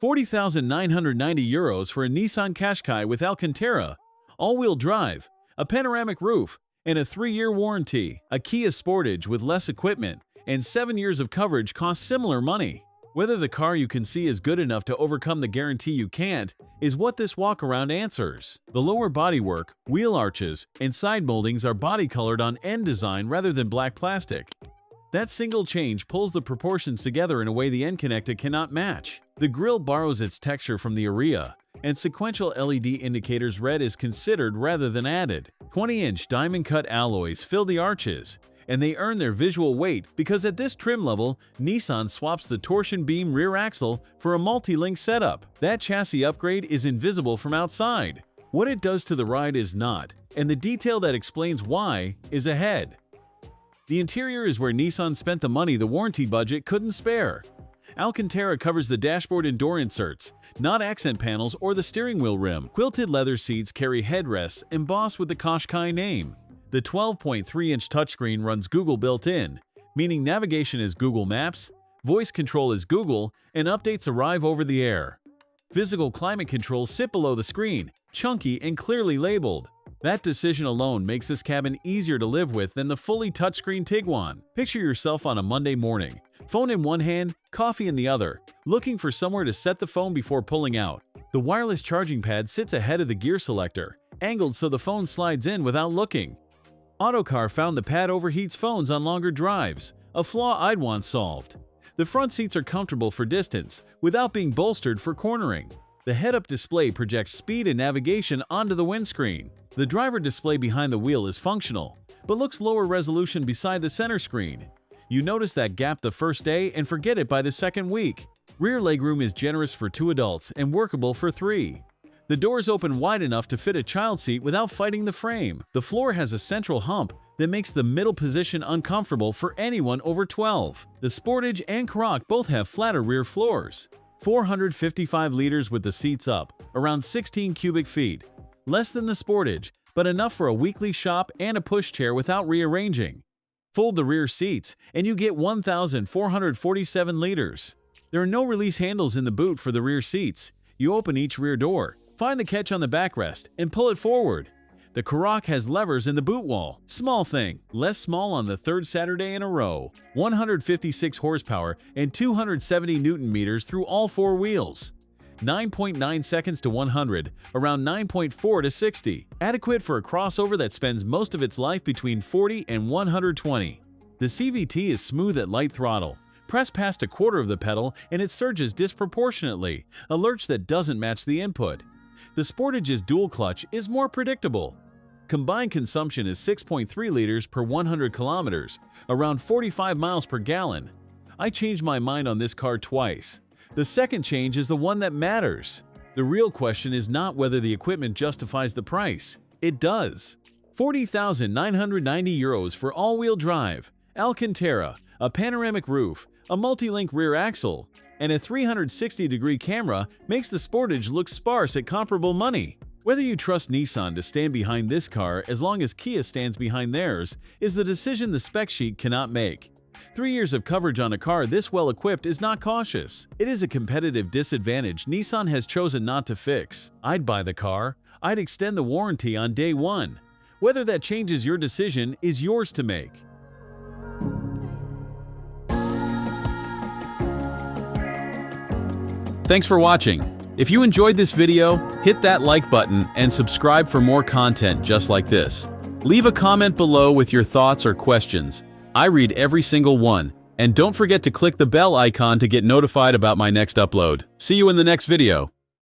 €40,990 for a Nissan Qashqai with Alcantara, all-wheel drive, a panoramic roof, and a 3-year warranty. A Kia Sportage with less equipment and 7 years of coverage costs similar money. Whether the car you can see is good enough to overcome the guarantee you can't is what this walkaround answers. The lower bodywork, wheel arches, and side moldings are body-colored on N-Design rather than black plastic. That single change pulls the proportions together in a way the N-Connecta cannot match. The grille borrows its texture from the Aria, and sequential LED indicators red is considered rather than added. 20-inch diamond-cut alloys fill the arches, and they earn their visual weight because at this trim level, Nissan swaps the torsion beam rear axle for a multi-link setup. That chassis upgrade is invisible from outside. What it does to the ride is not, and the detail that explains why is ahead. The interior is where Nissan spent the money the warranty budget couldn't spare. Alcantara covers the dashboard and door inserts, not accent panels or the steering wheel rim. Quilted leather seats carry headrests embossed with the Qashqai name. The 12.3-inch touchscreen runs Google built-in, meaning navigation is Google Maps, voice control is Google, and updates arrive over the air. Physical climate controls sit below the screen, chunky and clearly labeled. That decision alone makes this cabin easier to live with than the fully touchscreen Tiguan. Picture yourself on a Monday morning, phone in one hand, coffee in the other, looking for somewhere to set the phone before pulling out. The wireless charging pad sits ahead of the gear selector, angled so the phone slides in without looking. Autocar found the pad overheats phones on longer drives, a flaw I'd want solved. The front seats are comfortable for distance, without being bolstered for cornering. The head-up display projects speed and navigation onto the windscreen. The driver display behind the wheel is functional, but looks lower resolution beside the center screen. You notice that gap the first day and forget it by the second week. Rear legroom is generous for 2 adults and workable for 3. The doors open wide enough to fit a child seat without fighting the frame. The floor has a central hump that makes the middle position uncomfortable for anyone over 12. The Sportage and Karoq both have flatter rear floors. 455 liters with the seats up, around 16 cubic feet. Less than the Sportage, but enough for a weekly shop and a pushchair without rearranging. Fold the rear seats, and you get 1,447 liters. There are no release handles in the boot for the rear seats. You open each rear door, find the catch on the backrest, and pull it forward. The Karoq has levers in the boot wall. Small thing, less small on the third Saturday in a row. 156 horsepower and 270 Nm through all 4 wheels. 9.9 seconds to 100, around 9.4 to 60. Adequate for a crossover that spends most of its life between 40 and 120. The CVT is smooth at light throttle. Press past a quarter of the pedal and it surges disproportionately, a lurch that doesn't match the input. The Sportage's dual clutch is more predictable. Combined consumption is 6.3 liters per 100 kilometers, around 45 miles per gallon. I changed my mind on this car twice. The second change is the one that matters. The real question is not whether the equipment justifies the price. It does. €40,990 for all-wheel drive, Alcantara, a panoramic roof, a multi-link rear axle, and a 360-degree camera makes the Sportage look sparse at comparable money. Whether you trust Nissan to stand behind this car as long as Kia stands behind theirs is the decision the spec sheet cannot make. 3 years of coverage on a car this well equipped is not cautious. It is a competitive disadvantage Nissan has chosen not to fix. I'd buy the car. I'd extend the warranty on day one. Whether that changes your decision is yours to make. Thanks for watching. If you enjoyed this video, hit that like button and subscribe for more content just like this. Leave a comment below with your thoughts or questions. I read every single one. And don't forget to click the bell icon to get notified about my next upload. See you in the next video.